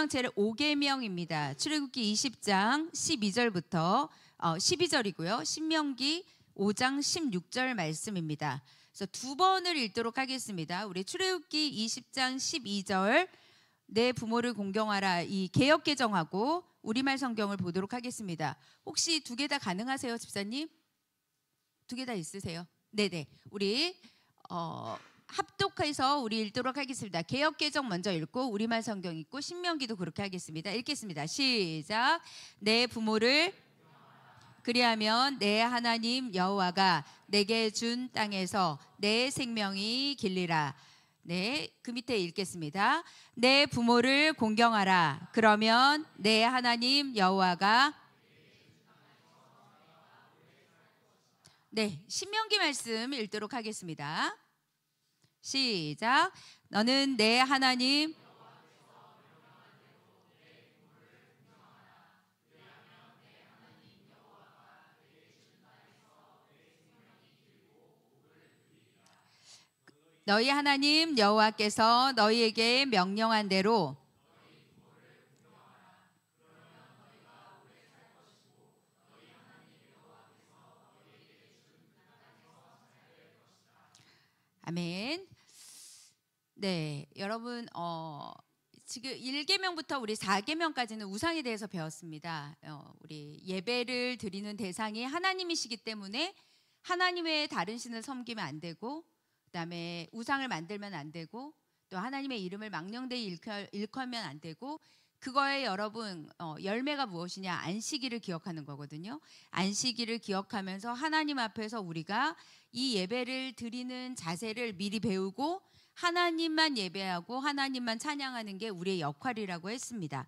생명체를 5계명입니다. 출애굽기 20장 12절부터 12절이고요. 신명기 5장 16절 말씀입니다. 그래서 두 번을 읽도록 하겠습니다. 우리 출애굽기 20장 12절 내 부모를 공경하라, 이 개역 개정하고 우리말 성경을 보도록 하겠습니다. 혹시 두 개 다 가능하세요, 집사님? 두 개 다 있으세요? 네네. 우리 합독해서 우리 읽도록 하겠습니다. 개역 개정 먼저 읽고 우리말 성경 읽고 신명기도 그렇게 하겠습니다. 읽겠습니다. 시작. 내 부모를 그리하면 내 하나님 여호와가 내게 준 땅에서 내 생명이 길리라. 네, 그 밑에 읽겠습니다. 내 부모를 공경하라. 그러면 내 하나님 여호와가 네, 신명기 말씀 읽도록 하겠습니다. 시작. 너는 내 하나님 너희 하나님 여호와께서 너희에게 명령한 대로 아멘. 네, 여러분 지금 1계명부터 우리 4계명까지는 우상에 대해서 배웠습니다. 우리 예배를 드리는 대상이 하나님이시기 때문에 하나님 외에 다른 신을 섬기면 안 되고, 그다음에 우상을 만들면 안 되고, 또 하나님의 이름을 망령되이 일컬면 안 되고, 그거에 여러분 열매가 무엇이냐? 안식일을 기억하는 거거든요. 안식일을 기억하면서 하나님 앞에서 우리가 이 예배를 드리는 자세를 미리 배우고 하나님만 예배하고 하나님만 찬양하는 게 우리의 역할이라고 했습니다.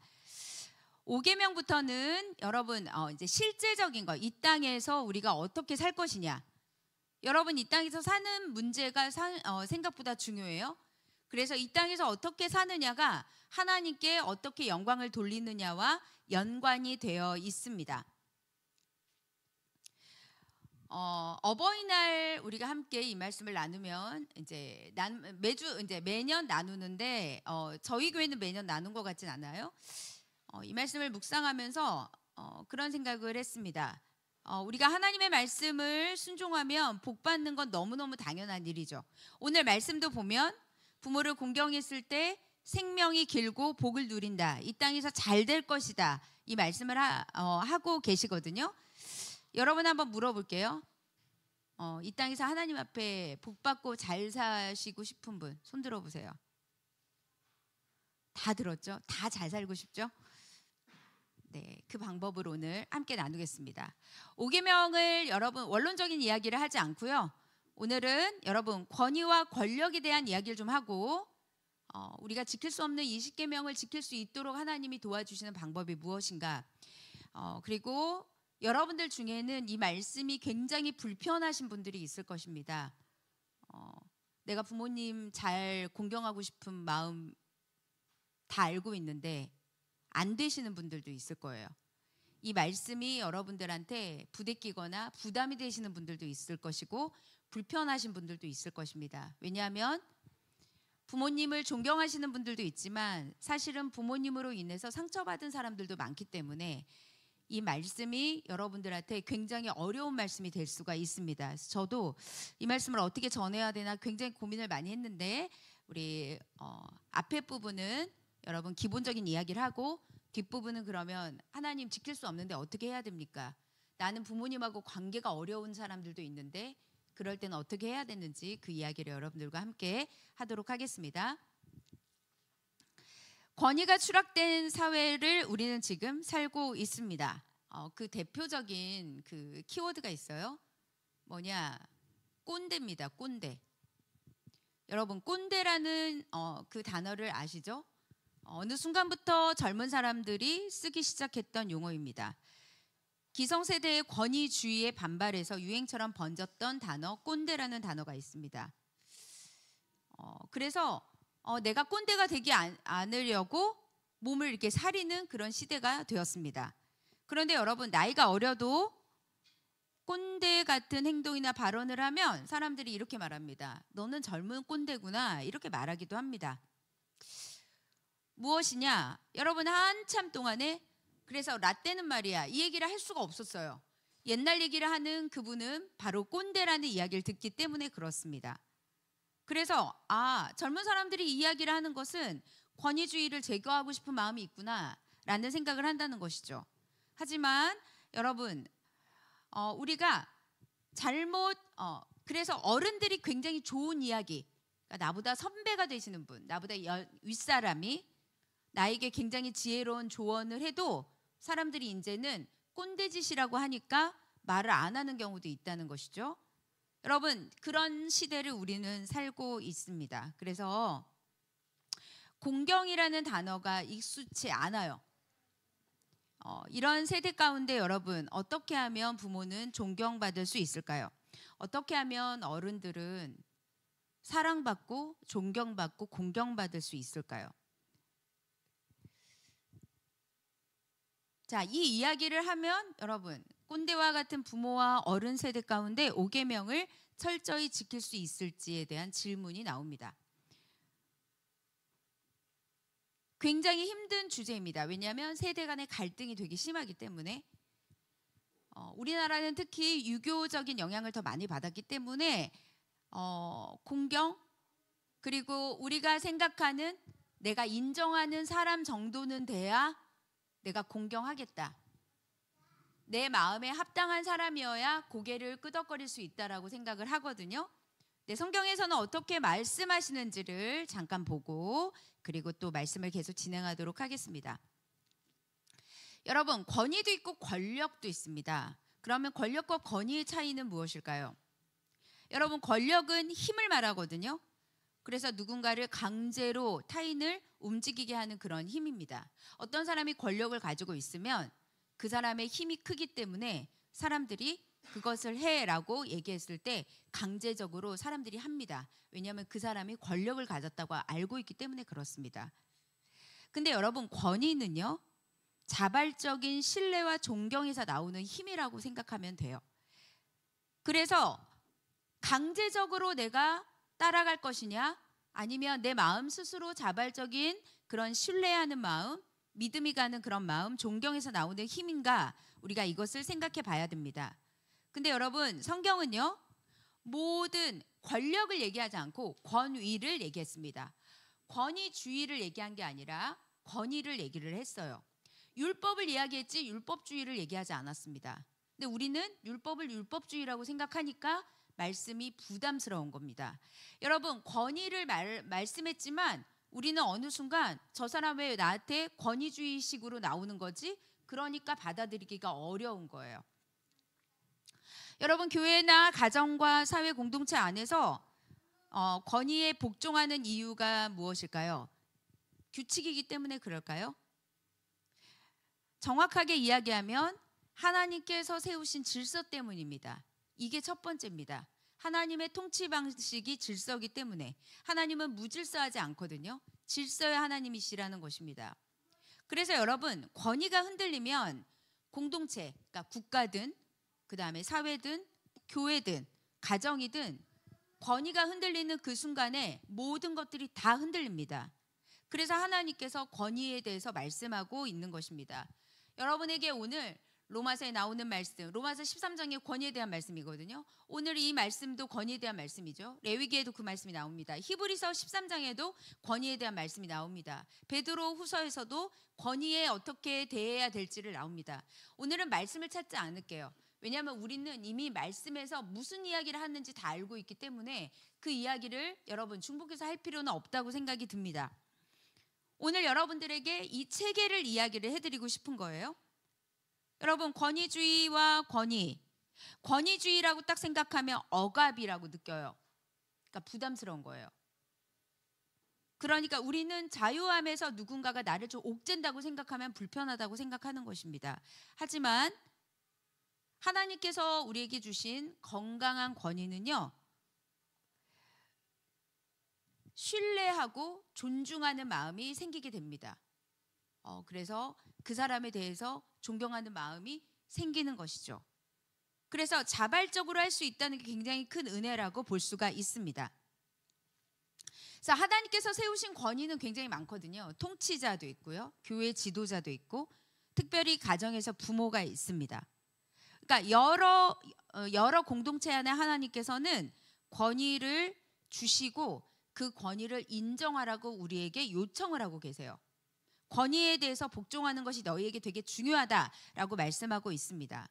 5계명부터는 여러분 이제 실제적인 거, 이 땅에서 우리가 어떻게 살 것이냐. 여러분 이 땅에서 사는 문제가 생각보다 중요해요. 그래서 이 땅에서 어떻게 사느냐가 하나님께 어떻게 영광을 돌리느냐와 연관이 되어 있습니다. 어버이날 우리가 함께 이 말씀을 나누면 이제 매년 나누는데 저희 교회는 매년 나눈 것 같진 않아요. 이 말씀을 묵상하면서 그런 생각을 했습니다. 우리가 하나님의 말씀을 순종하면 복 받는 건 너무너무 당연한 일이죠. 오늘 말씀도 보면 부모를 공경했을 때 생명이 길고 복을 누린다. 이 땅에서 잘 될 것이다. 이 말씀을 하고 계시거든요. 여러분 한번 물어볼게요. 이 땅에서 하나님 앞에 복 받고 잘 사시고 싶은 분 손 들어보세요. 다 들었죠? 다 잘 살고 싶죠? 네, 그 방법을 오늘 함께 나누겠습니다. 5계명을 여러분 원론적인 이야기를 하지 않고요. 오늘은 여러분 권위와 권력에 대한 이야기를 좀 하고 우리가 지킬 수 없는 20계명을 지킬 수 있도록 하나님이 도와주시는 방법이 무엇인가. 그리고 여러분들 중에는 이 말씀이 굉장히 불편하신 분들이 있을 것입니다. 내가 부모님 잘 공경하고 싶은 마음 다 알고 있는데 안 되시는 분들도 있을 거예요. 이 말씀이 여러분들한테 부대끼거나 부담이 되시는 분들도 있을 것이고 불편하신 분들도 있을 것입니다. 왜냐하면 부모님을 존경하시는 분들도 있지만 사실은 부모님으로 인해서 상처받은 사람들도 많기 때문에 이 말씀이 여러분들한테 굉장히 어려운 말씀이 될 수가 있습니다. 그래서 저도 이 말씀을 어떻게 전해야 되나 굉장히 고민을 많이 했는데 우리 앞에 부분은 여러분 기본적인 이야기를 하고 뒷부분은 그러면 하나님 지킬 수 없는데 어떻게 해야 됩니까? 나는 부모님하고 관계가 어려운 사람들도 있는데 그럴 때는 어떻게 해야 되는지 그 이야기를 여러분들과 함께 하도록 하겠습니다. 권위가 추락된 사회를 우리는 지금 살고 있습니다. 그 대표적인 그 키워드가 있어요. 뭐냐? 꼰대입니다. 꼰대. 여러분 꼰대라는 그 단어를 아시죠? 어느 순간부터 젊은 사람들이 쓰기 시작했던 용어입니다. 기성세대의 권위주의에 반발해서 유행처럼 번졌던 단어 꼰대라는 단어가 있습니다. 그래서 내가 꼰대가 되지 않으려고 몸을 이렇게 사리는 그런 시대가 되었습니다. 그런데 여러분 나이가 어려도 꼰대 같은 행동이나 발언을 하면 사람들이 이렇게 말합니다. 너는 젊은 꼰대구나 이렇게 말하기도 합니다. 무엇이냐? 여러분 한참 동안에 그래서 라떼는 말이야 이 얘기를 할 수가 없었어요. 옛날 얘기를 하는 그분은 바로 꼰대라는 이야기를 듣기 때문에 그렇습니다. 그래서 젊은 사람들이 이야기를 하는 것은 권위주의를 제거하고 싶은 마음이 있구나라는 생각을 한다는 것이죠. 하지만 여러분 우리가 잘못 그래서 어른들이 굉장히 좋은 이야기, 그러니까 나보다 선배가 되시는 분, 나보다 윗사람이 나에게 굉장히 지혜로운 조언을 해도 사람들이 이제는 꼰대짓이라고 하니까 말을 안 하는 경우도 있다는 것이죠. 여러분 그런 시대를 우리는 살고 있습니다. 그래서 공경이라는 단어가 익숙치 않아요. 이런 세대 가운데 여러분 어떻게 하면 부모는 존경받을 수 있을까요? 어떻게 하면 어른들은 사랑받고 존경받고 공경받을 수 있을까요? 자, 이 이야기를 하면 여러분 꼰대와 같은 부모와 어른 세대 가운데 5계명을 철저히 지킬 수 있을지에 대한 질문이 나옵니다. 굉장히 힘든 주제입니다. 왜냐하면 세대 간의 갈등이 되게 심하기 때문에 우리나라는 특히 유교적인 영향을 더 많이 받았기 때문에 공경 그리고 우리가 생각하는 내가 인정하는 사람 정도는 돼야 내가 공경하겠다. 내 마음에 합당한 사람이어야 고개를 끄덕거릴 수 있다라고 생각을 하거든요. 네, 성경에서는 어떻게 말씀하시는지를 잠깐 보고 그리고 또 말씀을 계속 진행하도록 하겠습니다. 여러분 권위도 있고 권력도 있습니다. 그러면 권력과 권위의 차이는 무엇일까요? 여러분 권력은 힘을 말하거든요. 그래서 누군가를 강제로 타인을 움직이게 하는 그런 힘입니다. 어떤 사람이 권력을 가지고 있으면 그 사람의 힘이 크기 때문에 사람들이 그것을 해라고 얘기했을 때 강제적으로 사람들이 합니다. 왜냐하면 그 사람이 권력을 가졌다고 알고 있기 때문에 그렇습니다. 근데 여러분 권위는요 자발적인 신뢰와 존경에서 나오는 힘이라고 생각하면 돼요. 그래서 강제적으로 내가 따라갈 것이냐 아니면 내 마음 스스로 자발적인 그런 신뢰하는 마음, 믿음이 가는 그런 마음, 존경에서 나오는 힘인가 우리가 이것을 생각해 봐야 됩니다. 근데 여러분 성경은요 모든 권력을 얘기하지 않고 권위를 얘기했습니다. 권위주의를 얘기한 게 아니라 권위를 얘기를 했어요. 율법을 이야기했지 율법주의를 얘기하지 않았습니다. 근데 우리는 율법을 율법주의라고 생각하니까 말씀이 부담스러운 겁니다. 여러분 권위를 말씀했지만 우리는 어느 순간 저 사람 왜 나한테 권위주의식으로 나오는 거지? 그러니까 받아들이기가 어려운 거예요. 여러분 교회나 가정과 사회 공동체 안에서 권위에 복종하는 이유가 무엇일까요? 규칙이기 때문에 그럴까요? 정확하게 이야기하면 하나님께서 세우신 질서 때문입니다. 이게 첫 번째입니다. 하나님의 통치 방식이 질서이기 때문에 하나님은 무질서하지 않거든요. 질서의 하나님이시라는 것입니다. 그래서 여러분 권위가 흔들리면 공동체, 그러니까 국가든 그 다음에 사회든 교회든 가정이든 권위가 흔들리는 그 순간에 모든 것들이 다 흔들립니다. 그래서 하나님께서 권위에 대해서 말씀하고 있는 것입니다. 여러분에게 오늘 로마서에 나오는 말씀, 로마서 13장의 권위에 대한 말씀이거든요. 오늘 이 말씀도 권위에 대한 말씀이죠. 레위기에도 그 말씀이 나옵니다. 히브리서 13장에도 권위에 대한 말씀이 나옵니다. 베드로 후서에서도 권위에 어떻게 대해야 될지를 나옵니다. 오늘은 말씀을 찾지 않을게요. 왜냐하면 우리는 이미 말씀에서 무슨 이야기를 하는지 다 알고 있기 때문에 그 이야기를 여러분 중복해서 할 필요는 없다고 생각이 듭니다. 오늘 여러분들에게 이 체계를 이야기를 해드리고 싶은 거예요. 여러분 권위주의와 권위주의라고 딱 생각하면 억압이라고 느껴요. 그러니까 부담스러운 거예요. 그러니까 우리는 자유함에서 누군가가 나를 좀 옥죄다고 생각하면 불편하다고 생각하는 것입니다. 하지만 하나님께서 우리에게 주신 건강한 권위는요. 신뢰하고 존중하는 마음이 생기게 됩니다. 그래서 그 사람에 대해서 존경하는 마음이 생기는 것이죠. 그래서 자발적으로 할 수 있다는 게 굉장히 큰 은혜라고 볼 수가 있습니다. 자, 하나님께서 세우신 권위는 굉장히 많거든요. 통치자도 있고요. 교회 지도자도 있고 특별히 가정에서 부모가 있습니다. 그러니까 여러 공동체 안에 하나님께서는 권위를 주시고 그 권위를 인정하라고 우리에게 요청을 하고 계세요. 권위에 대해서 복종하는 것이 너희에게 되게 중요하다라고 말씀하고 있습니다.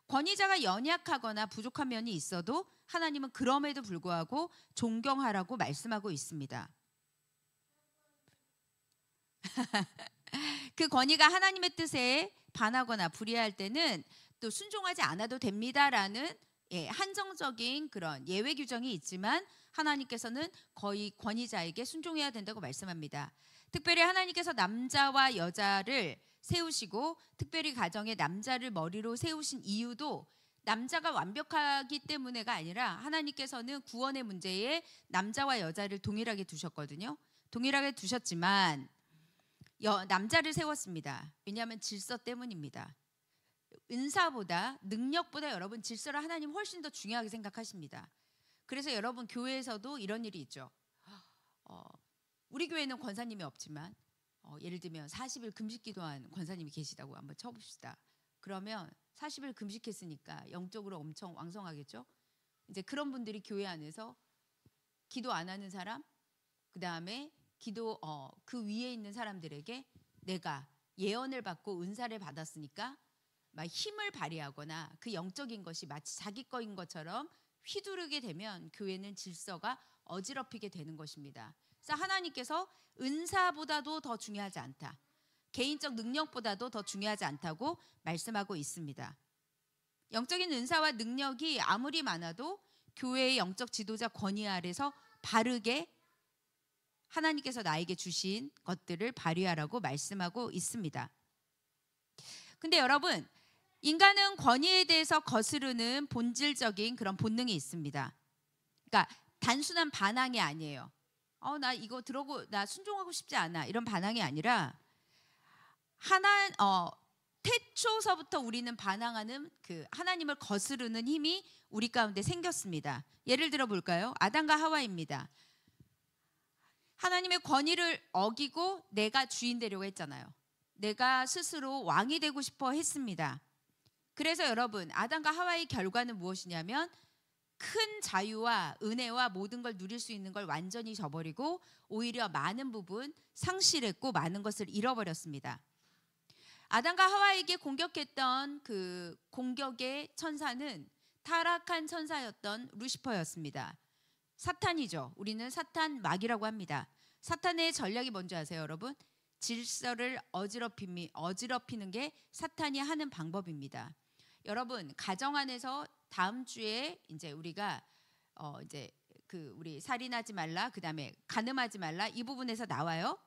권위자가 연약하거나 부족한 면이 있어도 하나님은 그럼에도 불구하고 존경하라고 말씀하고 있습니다. 그 권위가 하나님의 뜻에 반하거나 불이할 때는 또 순종하지 않아도 됩니다라는 한정적인 그런 예외 규정이 있지만 하나님께서는 거의 권위자에게 순종해야 된다고 말씀합니다. 특별히 하나님께서 남자와 여자를 세우시고 특별히 가정에 남자를 머리로 세우신 이유도 남자가 완벽하기 때문에가 아니라 하나님께서는 구원의 문제에 남자와 여자를 동일하게 두셨거든요. 동일하게 두셨지만 남자를 세웠습니다. 왜냐하면 질서 때문입니다. 은사보다 능력보다 여러분 질서를 하나님 훨씬 더 중요하게 생각하십니다. 그래서 여러분 교회에서도 이런 일이 있죠. 우리 교회는 권사님이 없지만 예를 들면 40일 금식 기도한 권사님이 계시다고 한번 쳐봅시다. 그러면 40일 금식했으니까 영적으로 엄청 왕성하겠죠. 이제 그런 분들이 교회 안에서 기도 안 하는 사람, 그 다음에 그 위에 있는 사람들에게 내가 예언을 받고 은사를 받았으니까 막 힘을 발휘하거나 그 영적인 것이 마치 자기 거인 것처럼 휘두르게 되면 교회는 질서가 어지럽히게 되는 것입니다. 그래서 하나님께서 은사보다도 더 중요하지 않다. 개인적 능력보다도 더 중요하지 않다고 말씀하고 있습니다. 영적인 은사와 능력이 아무리 많아도 교회의 영적 지도자 권위 아래서 바르게 하나님께서 나에게 주신 것들을 발휘하라고 말씀하고 있습니다. 근데 여러분, 인간은 권위에 대해서 거스르는 본질적인 그런 본능이 있습니다. 그러니까 단순한 반항이 아니에요. 나 이거 들어고 나 순종하고 싶지 않아. 이런 반항이 아니라 태초서부터 우리는 반항하는 그 하나님을 거스르는 힘이 우리 가운데 생겼습니다. 예를 들어 볼까요? 아담과 하와입니다. 하나님의 권위를 어기고 내가 주인 되려고 했잖아요. 내가 스스로 왕이 되고 싶어 했습니다. 그래서 여러분, 아담과 하와의 결과는 무엇이냐면 큰 자유와 은혜와 모든 걸 누릴 수 있는 걸 완전히 저버리고 오히려 많은 부분 상실했고 많은 것을 잃어버렸습니다. 아담과 하와에게 공격했던 그 공격의 천사는 타락한 천사였던 루시퍼였습니다. 사탄이죠. 우리는 사탄 마귀라고 합니다. 사탄의 전략이 뭔지 아세요, 여러분? 질서를 어지럽히는 게 사탄이 하는 방법입니다. 여러분, 가정 안에서 다음 주에 이제 우리가 우리 살인하지 말라, 그다음에 간음하지 말라 이 부분에서 나와요.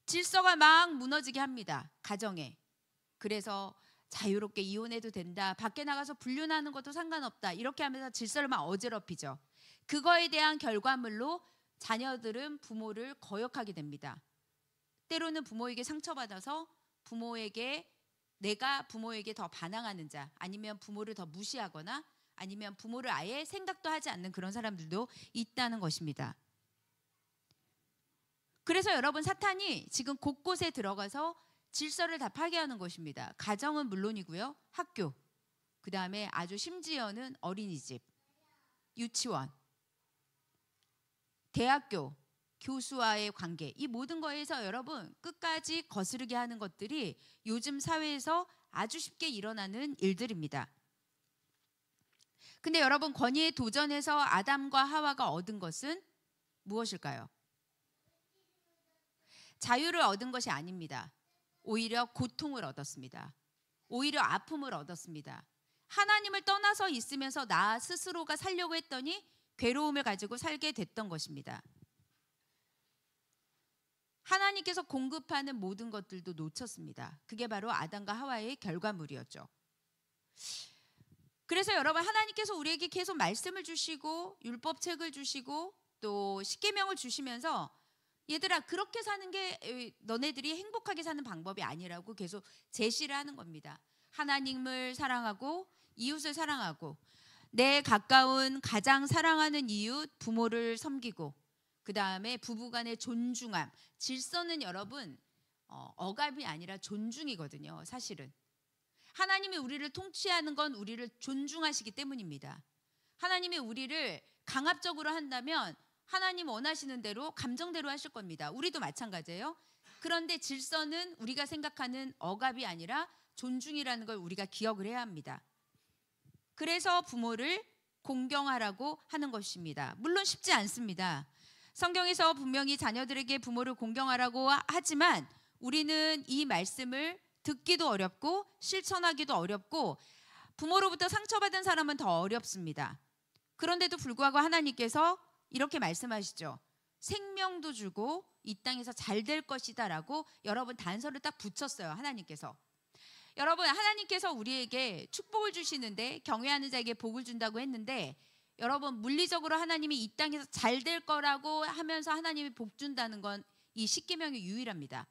질서가 막 무너지게 합니다. 가정에. 그래서 자유롭게 이혼해도 된다. 밖에 나가서 불륜하는 것도 상관없다. 이렇게 하면서 질서를 막 어지럽히죠. 그거에 대한 결과물로 자녀들은 부모를 거역하게 됩니다. 때로는 부모에게 상처받아서 내가 부모에게 더 반항하는 자, 아니면 부모를 더 무시하거나 아니면 부모를 아예 생각도 하지 않는 그런 사람들도 있다는 것입니다. 그래서 여러분, 사탄이 지금 곳곳에 들어가서 질서를 다 파괴하는 것입니다. 가정은 물론이고요. 학교, 그 다음에 아주 심지어는 어린이집, 유치원, 대학교, 교수와의 관계, 이 모든 거에서 여러분 끝까지 거스르게 하는 것들이 요즘 사회에서 아주 쉽게 일어나는 일들입니다. 근데 여러분, 권위에 도전해서 아담과 하와가 얻은 것은 무엇일까요? 자유를 얻은 것이 아닙니다. 오히려 고통을 얻었습니다. 오히려 아픔을 얻었습니다. 하나님을 떠나서 있으면서 나 스스로가 살려고 했더니 괴로움을 가지고 살게 됐던 것입니다. 하나님께서 공급하는 모든 것들도 놓쳤습니다. 그게 바로 아담과 하와의 결과물이었죠. 그래서 여러분, 하나님께서 우리에게 계속 말씀을 주시고 율법책을 주시고 또 십계명을 주시면서 얘들아, 그렇게 사는 게 너네들이 행복하게 사는 방법이 아니라고 계속 제시를 하는 겁니다. 하나님을 사랑하고 이웃을 사랑하고 내 가까운 가장 사랑하는 이웃 부모를 섬기고, 그 다음에 부부간의 존중함. 질서는 여러분 억압이 아니라 존중이거든요. 사실은 하나님이 우리를 통치하는 건 우리를 존중하시기 때문입니다. 하나님이 우리를 강압적으로 한다면 하나님 원하시는 대로 감정대로 하실 겁니다. 우리도 마찬가지예요. 그런데 질서는 우리가 생각하는 억압이 아니라 존중이라는 걸 우리가 기억을 해야 합니다. 그래서 부모를 공경하라고 하는 것입니다. 물론 쉽지 않습니다. 성경에서 분명히 자녀들에게 부모를 공경하라고 하지만 우리는 이 말씀을 듣기도 어렵고 실천하기도 어렵고 부모로부터 상처받은 사람은 더 어렵습니다. 그런데도 불구하고 하나님께서 이렇게 말씀하시죠. 생명도 주고 이 땅에서 잘 될 것이다 라고 여러분 단서를 딱 붙였어요. 하나님께서. 여러분 하나님께서 우리에게 축복을 주시는데 경외하는 자에게 복을 준다고 했는데 여러분 물리적으로 하나님이 이 땅에서 잘 될 거라고 하면서 하나님이 복 준다는 건 이 십계명이 유일합니다.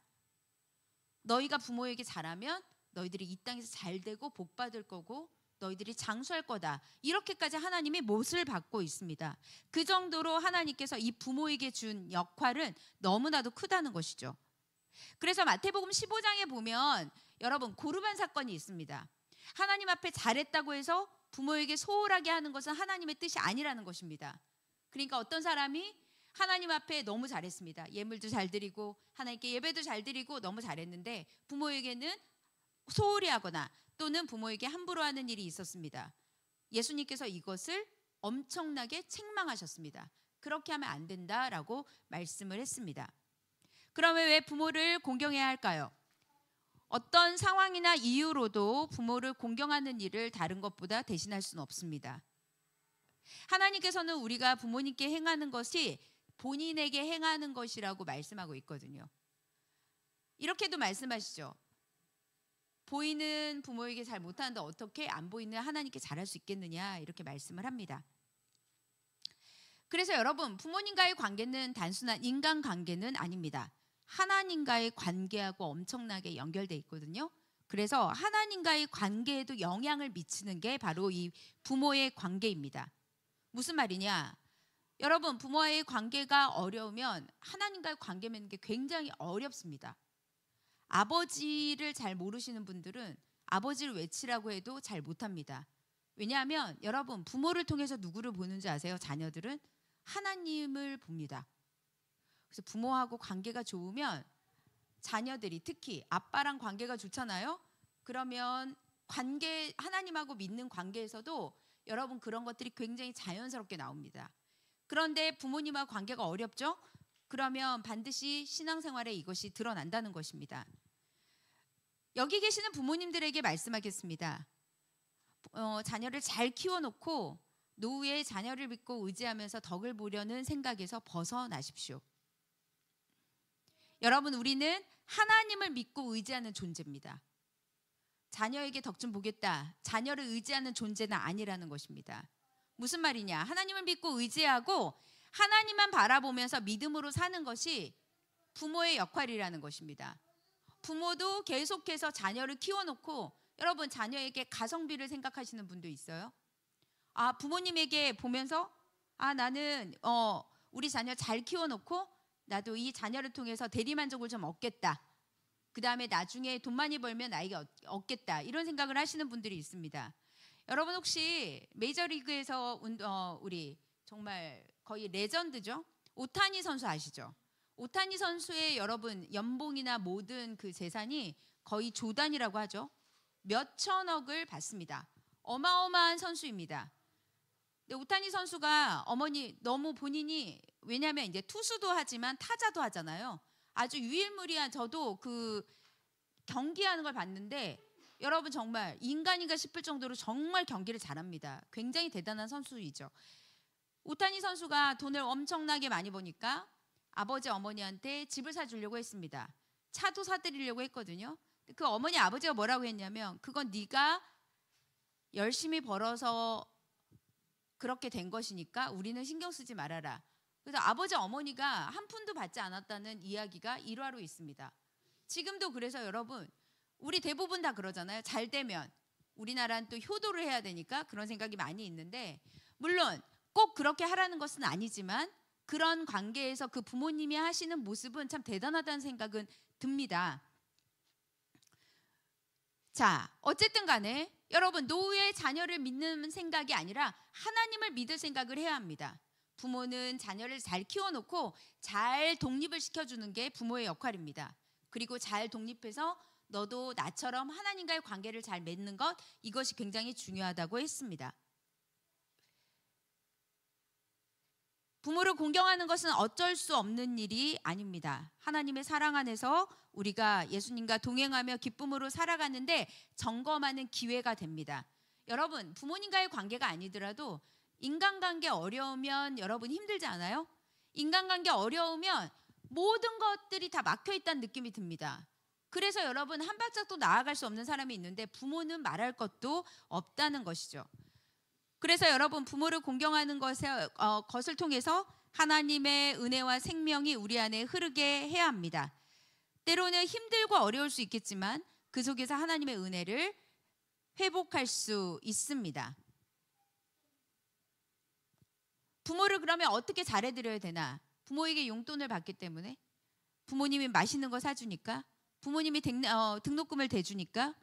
너희가 부모에게 잘하면 너희들이 이 땅에서 잘 되고 복 받을 거고 너희들이 장수할 거다. 이렇게까지 하나님이 못을 받고 있습니다. 그 정도로 하나님께서 이 부모에게 준 역할은 너무나도 크다는 것이죠. 그래서 마태복음 15장에 보면 여러분 고르반 사건이 있습니다. 하나님 앞에 잘했다고 해서 부모에게 소홀하게 하는 것은 하나님의 뜻이 아니라는 것입니다. 그러니까 어떤 사람이 하나님 앞에 너무 잘했습니다. 예물도 잘 드리고 하나님께 예배도 잘 드리고 너무 잘했는데 부모에게는 소홀히 하거나 또는 부모에게 함부로 하는 일이 있었습니다. 예수님께서 이것을 엄청나게 책망하셨습니다. 그렇게 하면 안 된다라고 말씀을 했습니다. 그러면 왜 부모를 공경해야 할까요? 어떤 상황이나 이유로도 부모를 공경하는 일을 다른 것보다 대신할 수는 없습니다. 하나님께서는 우리가 부모님께 행하는 것이 본인에게 행하는 것이라고 말씀하고 있거든요. 이렇게도 말씀하시죠. 보이는 부모에게 잘 못하는데 어떻게 안 보이는 하나님께 잘할 수 있겠느냐 이렇게 말씀을 합니다. 그래서 여러분 부모님과의 관계는 단순한 인간관계는 아닙니다. 하나님과의 관계하고 엄청나게 연결되어 있거든요. 그래서 하나님과의 관계에도 영향을 미치는 게 바로 이 부모의 관계입니다. 무슨 말이냐? 여러분 부모와의 관계가 어려우면 하나님과의 관계 맺는 게 굉장히 어렵습니다. 아버지를 잘 모르시는 분들은 아버지를 외치라고 해도 잘 못합니다. 왜냐하면 여러분 부모를 통해서 누구를 보는지 아세요? 자녀들은 하나님을 봅니다. 그래서 부모하고 관계가 좋으면 자녀들이 특히 아빠랑 관계가 좋잖아요. 그러면 하나님하고 믿는 관계에서도 여러분 그런 것들이 굉장히 자연스럽게 나옵니다. 그런데 부모님하고 관계가 어렵죠? 그러면 반드시 신앙생활에 이것이 드러난다는 것입니다. 여기 계시는 부모님들에게 말씀하겠습니다. 자녀를 잘 키워놓고 노후에 자녀를 믿고 의지하면서 덕을 보려는 생각에서 벗어나십시오. 여러분 우리는 하나님을 믿고 의지하는 존재입니다. 자녀에게 덕 좀 보겠다. 자녀를 의지하는 존재는 아니라는 것입니다. 무슨 말이냐? 하나님을 믿고 의지하고 하나님만 바라보면서 믿음으로 사는 것이 부모의 역할이라는 것입니다. 부모도 계속해서 자녀를 키워놓고 여러분 자녀에게 가성비를 생각하시는 분도 있어요. 부모님에게 보면서 나는 우리 자녀 잘 키워놓고 나도 이 자녀를 통해서 대리만족을 좀 얻겠다. 그 다음에 나중에 돈 많이 벌면 나에게 얻겠다. 이런 생각을 하시는 분들이 있습니다. 여러분 혹시 메이저리그에서 우리 정말 거의 레전드죠. 오타니 선수 아시죠? 오타니 선수의 여러분 연봉이나 모든 그 재산이 거의 조단이라고 하죠. 몇 천억을 받습니다. 어마어마한 선수입니다. 근데 오타니 선수가 너무 본인이 왜냐하면 이제 투수도 하지만 타자도 하잖아요. 아주 유일무이한 저도 그 경기하는 걸 봤는데 여러분 정말 인간인가 싶을 정도로 정말 경기를 잘합니다. 굉장히 대단한 선수이죠. 오타니 선수가 돈을 엄청나게 많이 버니까 아버지 어머니한테 집을 사주려고 했습니다. 차도 사드리려고 했거든요. 그 어머니 아버지가 뭐라고 했냐면 그건 네가 열심히 벌어서 그렇게 된 것이니까 우리는 신경 쓰지 말아라. 그래서 아버지 어머니가 한 푼도 받지 않았다는 이야기가 일화로 있습니다. 지금도 그래서 여러분 우리 대부분 다 그러잖아요. 잘 되면 우리나라는 또 효도를 해야 되니까 그런 생각이 많이 있는데, 물론 꼭 그렇게 하라는 것은 아니지만 그런 관계에서 그 부모님이 하시는 모습은 참 대단하다는 생각은 듭니다. 자, 어쨌든 간에 여러분, 노후의 자녀를 믿는 생각이 아니라 하나님을 믿을 생각을 해야 합니다. 부모는 자녀를 잘 키워놓고 잘 독립을 시켜주는 게 부모의 역할입니다. 그리고 잘 독립해서 너도 나처럼 하나님과의 관계를 잘 맺는 것, 이것이 굉장히 중요하다고 했습니다. 부모를 공경하는 것은 어쩔 수 없는 일이 아닙니다. 하나님의 사랑 안에서 우리가 예수님과 동행하며 기쁨으로 살아가는데 점검하는 기회가 됩니다. 여러분, 부모님과의 관계가 아니더라도 인간관계 어려우면 여러분 힘들지 않아요? 인간관계 어려우면 모든 것들이 다 막혀 있다는 느낌이 듭니다. 그래서 여러분, 한 발짝도 나아갈 수 없는 사람이 있는데 부모는 말할 것도 없다는 것이죠. 그래서 여러분, 부모를 공경하는 것을 통해서 하나님의 은혜와 생명이 우리 안에 흐르게 해야 합니다. 때로는 힘들고 어려울 수 있겠지만 그 속에서 하나님의 은혜를 회복할 수 있습니다. 부모를 그러면 어떻게 잘해드려야 되나? 부모에게 용돈을 받기 때문에, 부모님이 맛있는 거 사주니까, 부모님이 등록금을 대주니까,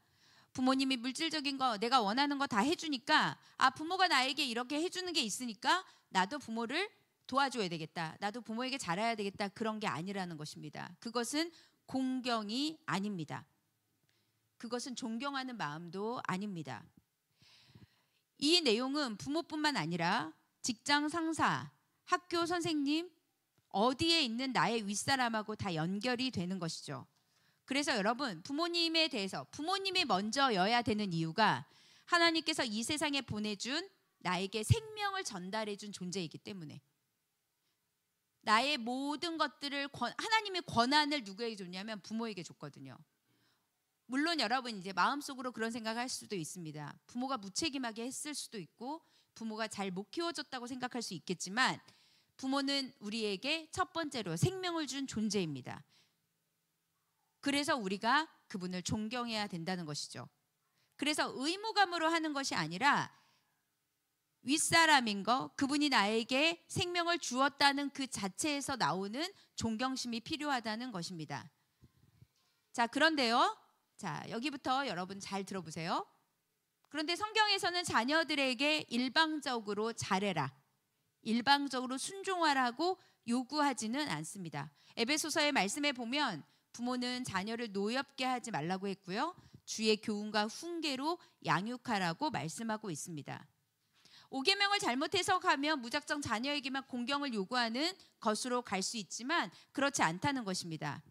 부모님이 물질적인 거 내가 원하는 거 다 해주니까, 부모가 나에게 이렇게 해주는 게 있으니까 나도 부모를 도와줘야 되겠다, 나도 부모에게 잘해야 되겠다, 그런 게 아니라는 것입니다. 그것은 공경이 아닙니다. 그것은 존경하는 마음도 아닙니다. 이 내용은 부모뿐만 아니라 직장 상사, 학교 선생님, 어디에 있는 나의 윗사람하고 다 연결이 되는 것이죠. 그래서 여러분, 부모님에 대해서 부모님이 먼저여야 되는 이유가 하나님께서 이 세상에 보내준 나에게 생명을 전달해준 존재이기 때문에, 나의 모든 것들을 하나님의 권한을 누구에게 줬냐면 부모에게 줬거든요. 물론 여러분, 이제 마음속으로 그런 생각할 수도 있습니다. 부모가 무책임하게 했을 수도 있고 부모가 잘 못 키워줬다고 생각할 수 있겠지만, 부모는 우리에게 첫 번째로 생명을 준 존재입니다. 그래서 우리가 그분을 존경해야 된다는 것이죠. 그래서 의무감으로 하는 것이 아니라 윗사람인 거, 그분이 나에게 생명을 주었다는 그 자체에서 나오는 존경심이 필요하다는 것입니다. 자, 그런데요, 자, 여기부터 여러분 잘 들어보세요. 그런데 성경에서는 자녀들에게 일방적으로 잘해라, 일방적으로 순종하라고 요구하지는 않습니다. 에베소서의 말씀에 보면 부모는 자녀를 노엽게 하지 말라고 했고요, 주의 교훈과 훈계로 양육하라고 말씀하고 있습니다. 5계명을 잘못 해석하면 무작정 자녀에게만 공경을 요구하는 것으로 갈 수 있지만 그렇지 않다는 것입니다.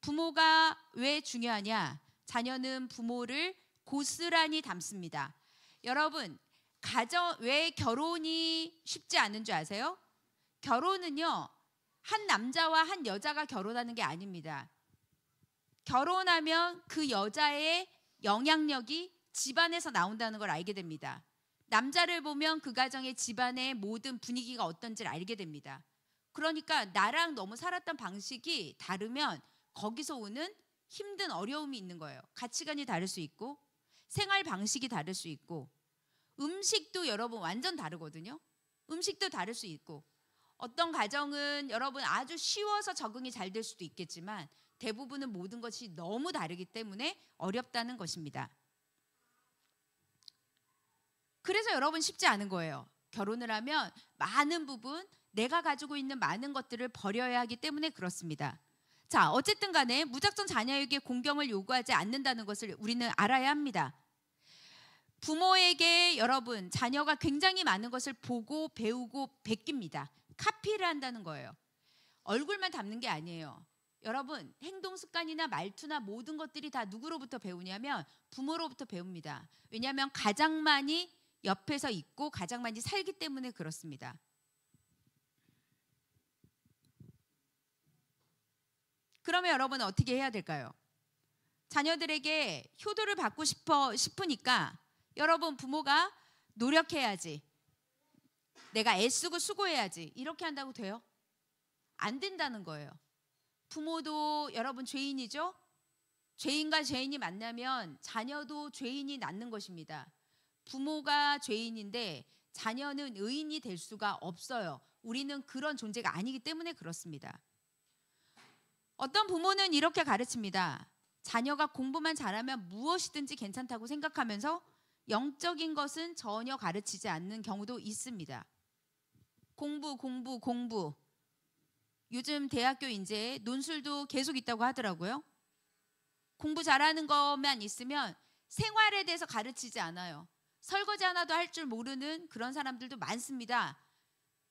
부모가 왜 중요하냐? 자녀는 부모를 고스란히 닮습니다. 여러분, 왜 결혼이 쉽지 않은 줄 아세요? 결혼은요, 한 남자와 한 여자가 결혼하는 게 아닙니다. 결혼하면 그 여자의 영향력이 집안에서 나온다는 걸 알게 됩니다. 남자를 보면 그 가정의 집안의 모든 분위기가 어떤지를 알게 됩니다. 그러니까 나랑 너무 살았던 방식이 다르면 거기서 오는 힘든 어려움이 있는 거예요. 가치관이 다를 수 있고, 생활 방식이 다를 수 있고, 음식도 여러분 완전 다르거든요. 음식도 다를 수 있고, 어떤 가정은 여러분 아주 쉬워서 적응이 잘 될 수도 있겠지만 대부분은 모든 것이 너무 다르기 때문에 어렵다는 것입니다. 그래서 여러분 쉽지 않은 거예요. 결혼을 하면 많은 부분, 내가 가지고 있는 많은 것들을 버려야 하기 때문에 그렇습니다. 자, 어쨌든 간에 무작정 자녀에게 공경을 요구하지 않는다는 것을 우리는 알아야 합니다. 부모에게 여러분, 자녀가 굉장히 많은 것을 보고 배우고 베낍니다. 카피를 한다는 거예요. 얼굴만 닮는 게 아니에요. 여러분, 행동 습관이나 말투나 모든 것들이 다 누구로부터 배우냐면 부모로부터 배웁니다. 왜냐하면 가장 많이 옆에서 있고 가장 많이 살기 때문에 그렇습니다. 그러면 여러분은 어떻게 해야 될까요? 자녀들에게 효도를 받고 싶으니까 여러분, 부모가 노력해야지, 내가 애쓰고 수고해야지, 이렇게 한다고 돼요? 안 된다는 거예요. 부모도 여러분 죄인이죠? 죄인과 죄인이 만나면 자녀도 죄인이 낳는 것입니다. 부모가 죄인인데 자녀는 의인이 될 수가 없어요. 우리는 그런 존재가 아니기 때문에 그렇습니다. 어떤 부모는 이렇게 가르칩니다. 자녀가 공부만 잘하면 무엇이든지 괜찮다고 생각하면서 영적인 것은 전혀 가르치지 않는 경우도 있습니다. 공부. 요즘 대학교 이제 논술도 계속 있다고 하더라고요. 공부 잘하는 것만 있으면 생활에 대해서 가르치지 않아요. 설거지 하나도 할 줄 모르는 그런 사람들도 많습니다.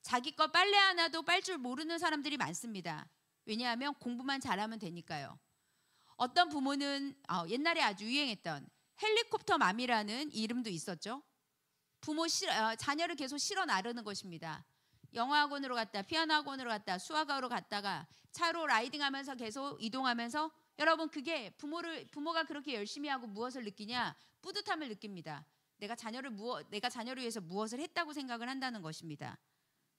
자기 거 빨래 하나도 빨 줄 모르는 사람들이 많습니다. 왜냐하면 공부만 잘하면 되니까요. 어떤 부모는 옛날에 아주 유행했던 헬리콥터 맘이라는 이름도 있었죠. 자녀를 계속 실어 나르는 것입니다. 영어학원으로 갔다, 피아노 학원으로 갔다, 수학학원으로 갔다가 차로 라이딩하면서 계속 이동하면서 여러분 그게 부모가 그렇게 열심히 하고 무엇을 느끼냐? 뿌듯함을 느낍니다. 내가 자녀를 위해서 무엇을 했다고 생각을 한다는 것입니다.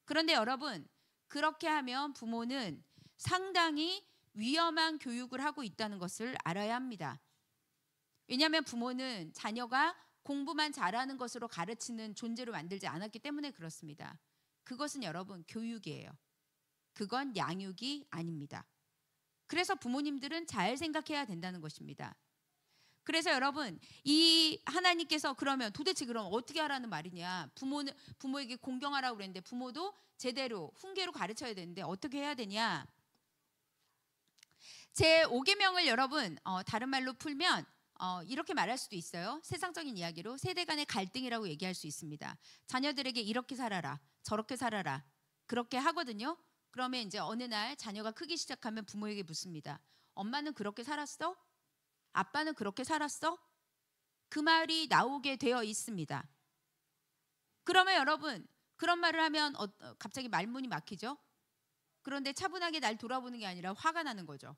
그런데 여러분 그렇게 하면 부모는 상당히 위험한 교육을 하고 있다는 것을 알아야 합니다. 왜냐하면 부모는 자녀가 공부만 잘하는 것으로 가르치는 존재로 만들지 않았기 때문에 그렇습니다. 그것은 여러분 교육이에요. 그건 양육이 아닙니다. 그래서 부모님들은 잘 생각해야 된다는 것입니다. 그래서 여러분 이 하나님께서 그러면 도대체 그럼 어떻게 하라는 말이냐? 부모에게 공경하라고 그랬는데 부모도 제대로 훈계로 가르쳐야 되는데 어떻게 해야 되냐? 제 5계명을 여러분 다른 말로 풀면 이렇게 말할 수도 있어요. 세상적인 이야기로 세대 간의 갈등이라고 얘기할 수 있습니다. 자녀들에게 이렇게 살아라, 저렇게 살아라 그렇게 하거든요. 그러면 이제 어느 날 자녀가 크기 시작하면 부모에게 묻습니다. 엄마는 그렇게 살았어? 아빠는 그렇게 살았어? 그 말이 나오게 되어 있습니다. 그러면 여러분 그런 말을 하면 갑자기 말문이 막히죠. 그런데 차분하게 날 돌아보는 게 아니라 화가 나는 거죠.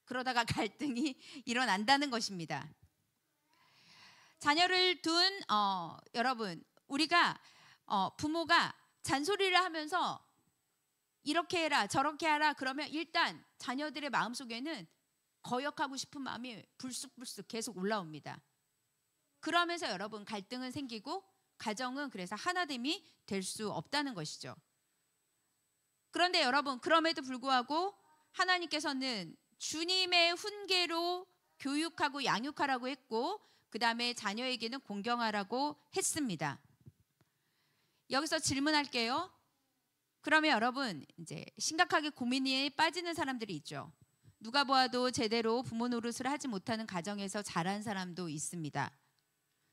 그러다가 갈등이 일어난다는 것입니다. 자녀를 둔 여러분 우리가 부모가 잔소리를 하면서 이렇게 해라 저렇게 하라 그러면 일단 자녀들의 마음속에는 거역하고 싶은 마음이 불쑥불쑥 계속 올라옵니다. 그러면서 여러분 갈등은 생기고 가정은 그래서 하나됨이 될 수 없다는 것이죠. 그런데 여러분 그럼에도 불구하고 하나님께서는 주님의 훈계로 교육하고 양육하라고 했고 그 다음에 자녀에게는 공경하라고 했습니다. 여기서 질문할게요. 그러면 여러분 이제 심각하게 고민에 빠지는 사람들이 있죠. 누가 보아도 제대로 부모 노릇을 하지 못하는 가정에서 자란 사람도 있습니다.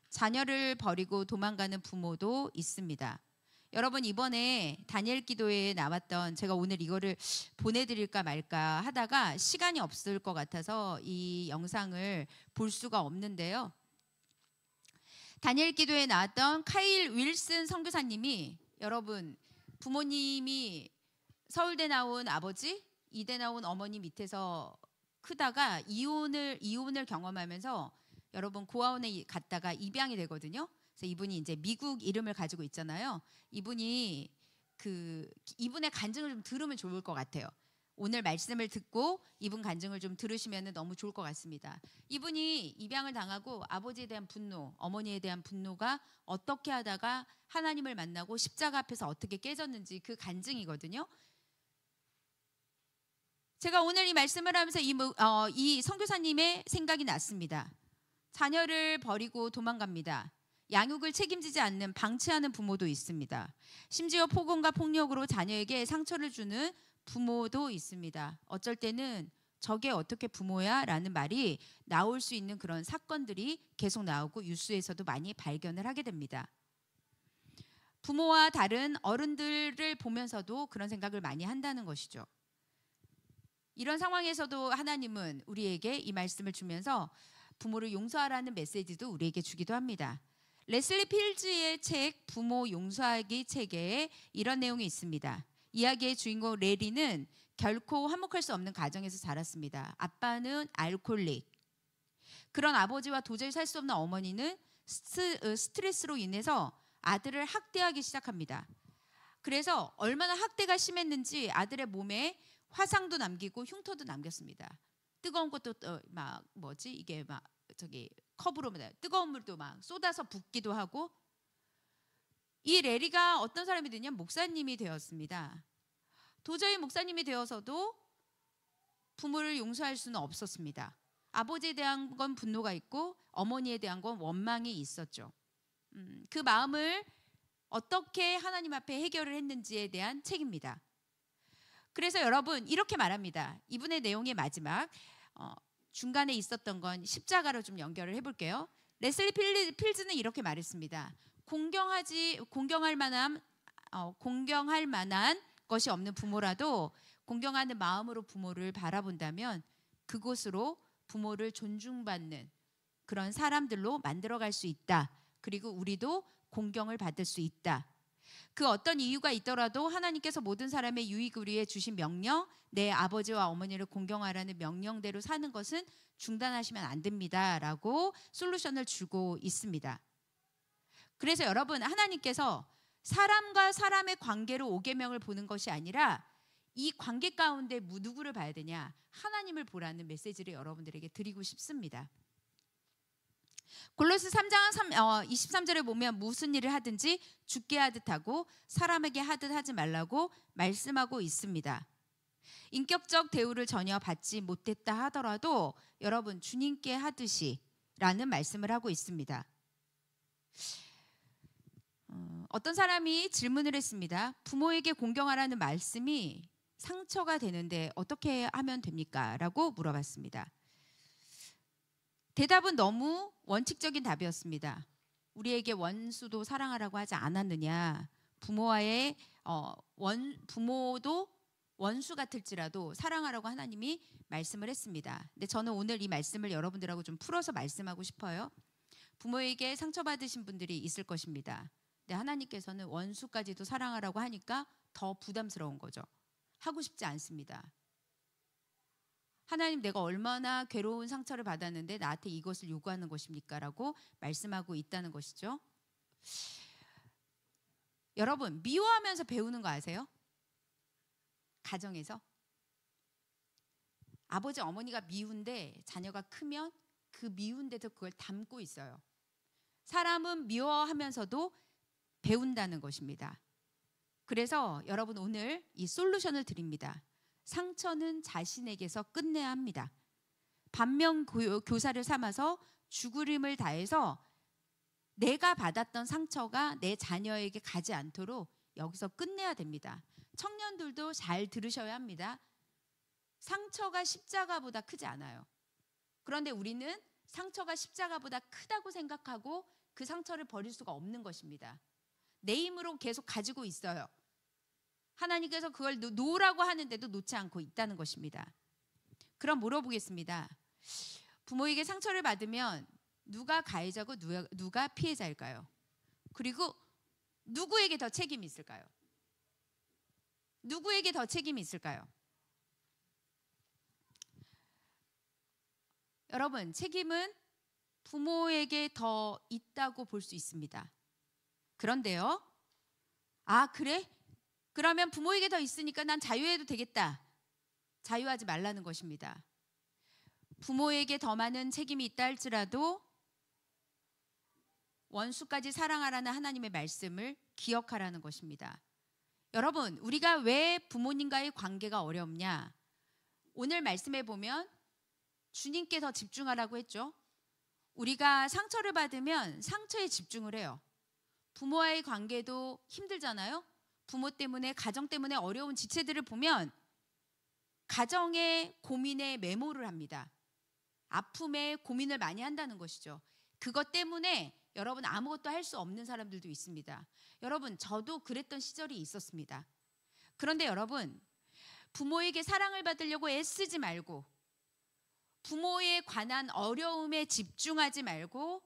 자녀를 버리고 도망가는 부모도 있습니다. 여러분 이번에 다니엘 기도회에 나왔던 제가 오늘 이거를 보내드릴까 말까 하다가 시간이 없을 것 같아서 이 영상을 볼 수가 없는데요. 다니엘 기도회에 나왔던 카일 윌슨 선교사님이 여러분 부모님이 서울대 나온 아버지, 이대 나온 어머니 밑에서 크다가 이혼을 경험하면서 여러분 고아원에 갔다가 입양이 되거든요. 그래서 이분이 이제 미국 이름을 가지고 있잖아요. 이분의 간증을 좀 들으면 좋을 것 같아요. 오늘 말씀을 듣고 이분 간증을 좀 들으시면 너무 좋을 것 같습니다. 이분이 입양을 당하고 아버지에 대한 분노, 어머니에 대한 분노가 어떻게 하다가 하나님을 만나고 십자가 앞에서 어떻게 깨졌는지 그 간증이거든요. 제가 오늘 이 말씀을 하면서 이 선교사님의 생각이 났습니다. 자녀를 버리고 도망갑니다. 양육을 책임지지 않는 방치하는 부모도 있습니다. 심지어 폭언과 폭력으로 자녀에게 상처를 주는 부모도 있습니다. 어쩔 때는 저게 어떻게 부모야? 라는 말이 나올 수 있는 그런 사건들이 계속 나오고 뉴스에서도 많이 발견을 하게 됩니다. 부모와 다른 어른들을 보면서도 그런 생각을 많이 한다는 것이죠. 이런 상황에서도 하나님은 우리에게 이 말씀을 주면서 부모를 용서하라는 메시지도 우리에게 주기도 합니다. 레슬리 필즈의 책 부모 용서하기 책에 이런 내용이 있습니다. 이야기의 주인공 레리는 결코 화목할 수 없는 가정에서 자랐습니다. 아빠는 알코올릭. 그런 아버지와 도저히 살 수 없는 어머니는 스트레스로 인해서 아들을 학대하기 시작합니다. 그래서 얼마나 학대가 심했는지 아들의 몸에 화상도 남기고 흉터도 남겼습니다. 뜨거운 것도 막 뭐지 이게 막 저기 컵으로 뜨거운 물도 막 쏟아서 붓기도 하고. 이 레리가 어떤 사람이 되냐? 목사님이 되었습니다. 도저히 목사님이 되어서도 부모를 용서할 수는 없었습니다. 아버지에 대한 건 분노가 있고 어머니에 대한 건 원망이 있었죠. 그 마음을 어떻게 하나님 앞에 해결을 했는지에 대한 책입니다. 그래서 여러분 이렇게 말합니다. 이분의 내용의 마지막 중간에 있었던 건 십자가로 좀 연결을 해볼게요. 레슬리 필즈는 이렇게 말했습니다. 공경할 만한 것이 없는 부모라도 공경하는 마음으로 부모를 바라본다면 그곳으로 부모를 존중받는 그런 사람들로 만들어갈 수 있다. 그리고 우리도 공경을 받을 수 있다. 그 어떤 이유가 있더라도 하나님께서 모든 사람의 유익을 위해 주신 명령, 내 아버지와 어머니를 공경하라는 명령대로 사는 것은 중단하시면 안 됩니다. 라고 솔루션을 주고 있습니다. 그래서 여러분 하나님께서 사람과 사람의 관계로 5계명을 보는 것이 아니라 이 관계 가운데 누구를 봐야 되냐? 하나님을 보라는 메시지를 여러분들에게 드리고 싶습니다. 골로새 3장 23절에 보면 무슨 일을 하든지 주께 하듯 하고 사람에게 하듯 하지 말라고 말씀하고 있습니다. 인격적 대우를 전혀 받지 못했다 하더라도 여러분 주님께 하듯이 라는 말씀을 하고 있습니다. 어떤 사람이 질문을 했습니다. 부모에게 공경하라는 말씀이 상처가 되는데 어떻게 하면 됩니까? 라고 물어봤습니다. 대답은 너무 원칙적인 답이었습니다. 우리에게 원수도 사랑하라고 하지 않았느냐? 부모도 원수 같을지라도 사랑하라고 하나님이 말씀을 했습니다. 근데 저는 오늘 이 말씀을 여러분들하고 좀 풀어서 말씀하고 싶어요. 부모에게 상처받으신 분들이 있을 것입니다. 근데 하나님께서는 원수까지도 사랑하라고 하니까 더 부담스러운 거죠. 하고 싶지 않습니다. 하나님, 내가 얼마나 괴로운 상처를 받았는데 나한테 이것을 요구하는 것입니까? 라고 말씀하고 있다는 것이죠. 여러분, 미워하면서 배우는 거 아세요? 가정에서 아버지 어머니가 미운데 자녀가 크면 그 미운데도 그걸 담고 있어요. 사람은 미워하면서도 배운다는 것입니다. 그래서 여러분 오늘 이 솔루션을 드립니다. 상처는 자신에게서 끝내야 합니다. 반면 교사를 삼아서 죽으림을 다해서 내가 받았던 상처가 내 자녀에게 가지 않도록 여기서 끝내야 됩니다. 청년들도 잘 들으셔야 합니다. 상처가 십자가보다 크지 않아요. 그런데 우리는 상처가 십자가보다 크다고 생각하고 그 상처를 버릴 수가 없는 것입니다. 내 힘으로 계속 가지고 있어요. 하나님께서 그걸 놓으라고 하는데도 놓지 않고 있다는 것입니다. 그럼 물어보겠습니다. 부모에게 상처를 받으면 누가 가해자고 누가 피해자일까요? 그리고 누구에게 더 책임이 있을까요? 누구에게 더 책임이 있을까요? 여러분, 책임은 부모에게 더 있다고 볼 수 있습니다. 그런데요, 아 그래? 그러면 부모에게 더 있으니까 난 자유해도 되겠다. 자유하지 말라는 것입니다. 부모에게 더 많은 책임이 있다 할지라도 원수까지 사랑하라는 하나님의 말씀을 기억하라는 것입니다. 여러분, 우리가 왜 부모님과의 관계가 어렵냐? 오늘 말씀에 보면 주님께 더 집중하라고 했죠. 우리가 상처를 받으면 상처에 집중을 해요. 부모와의 관계도 힘들잖아요. 부모 때문에, 가정 때문에 어려운 지체들을 보면 가정의 고민에 메모를 합니다. 아픔에 고민을 많이 한다는 것이죠. 그것 때문에 여러분 아무것도 할 수 없는 사람들도 있습니다. 여러분, 저도 그랬던 시절이 있었습니다. 그런데 여러분, 부모에게 사랑을 받으려고 애쓰지 말고 부모에 관한 어려움에 집중하지 말고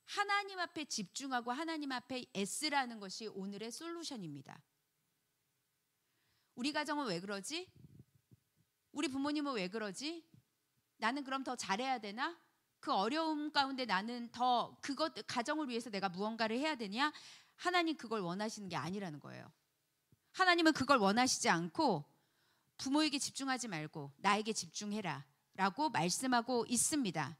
하나님 앞에 집중하고 하나님 앞에 애쓰라는 것이 오늘의 솔루션입니다. 우리 가정은 왜 그러지? 우리 부모님은 왜 그러지? 나는 그럼 더 잘해야 되나? 그 어려움 가운데 나는 더 가정을 위해서 내가 무언가를 해야 되냐? 하나님 그걸 원하시는 게 아니라는 거예요. 하나님은 그걸 원하시지 않고 부모에게 집중하지 말고 나에게 집중해라. 라고 말씀하고 있습니다.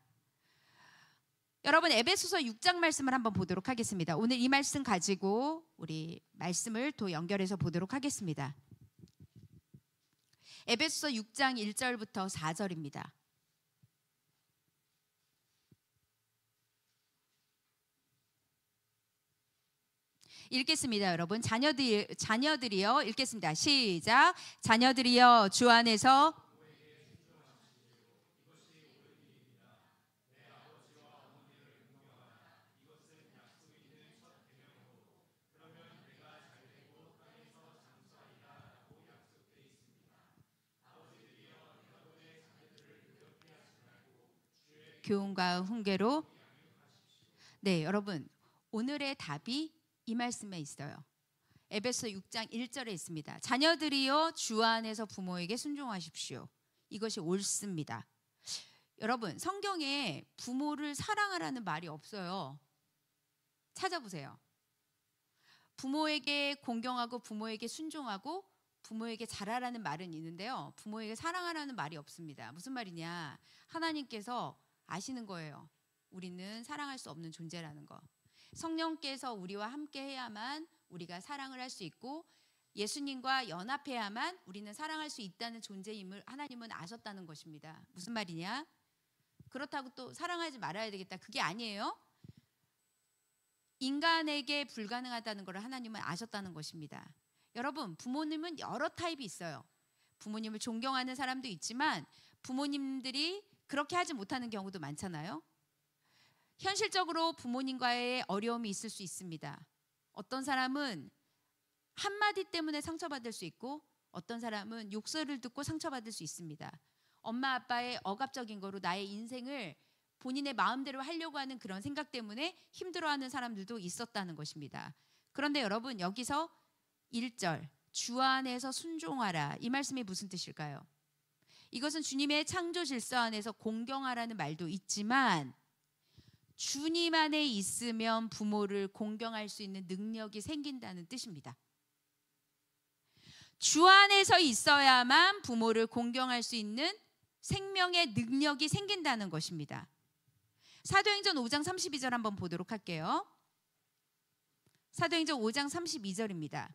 여러분, 에베소서 6장 말씀을 한번 보도록 하겠습니다. 오늘 이 말씀 가지고 우리 말씀을 또 연결해서 보도록 하겠습니다. 에베소서 6장 1절부터 4절입니다. 읽겠습니다. 여러분, 자녀들이여, 읽겠습니다. 시작. 자녀들이여, 주 안에서 교훈과 훈계로. 네, 여러분, 오늘의 답이 이 말씀에 있어요. 에베소 6장 1절에 있습니다. 자녀들이여, 주 안에서 부모에게 순종하십시오. 이것이 옳습니다. 여러분, 성경에 부모를 사랑하라는 말이 없어요. 찾아보세요. 부모에게 공경하고 부모에게 순종하고 부모에게 잘하라는 말은 있는데요, 부모에게 사랑하라는 말이 없습니다. 무슨 말이냐? 하나님께서 아시는 거예요. 우리는 사랑할 수 없는 존재라는 거. 성령께서 우리와 함께 해야만 우리가 사랑을 할 수 있고, 예수님과 연합해야만 우리는 사랑할 수 있다는 존재임을 하나님은 아셨다는 것입니다. 무슨 말이냐? 그렇다고 또 사랑하지 말아야 되겠다, 그게 아니에요. 인간에게 불가능하다는 것을 하나님은 아셨다는 것입니다. 여러분, 부모님은 여러 타입이 있어요. 부모님을 존경하는 사람도 있지만 부모님들이 그렇게 하지 못하는 경우도 많잖아요. 현실적으로 부모님과의 어려움이 있을 수 있습니다. 어떤 사람은 한마디 때문에 상처받을 수 있고, 어떤 사람은 욕설을 듣고 상처받을 수 있습니다. 엄마 아빠의 억압적인 거로 나의 인생을 본인의 마음대로 하려고 하는 그런 생각 때문에 힘들어하는 사람들도 있었다는 것입니다. 그런데 여러분, 여기서 1절 주 안에서 순종하라, 이 말씀이 무슨 뜻일까요? 이것은 주님의 창조 질서 안에서 공경하라는 말도 있지만, 주님 안에 있으면 부모를 공경할 수 있는 능력이 생긴다는 뜻입니다. 주 안에서 있어야만 부모를 공경할 수 있는 생명의 능력이 생긴다는 것입니다. 사도행전 5장 32절 한번 보도록 할게요. 사도행전 5장 32절입니다.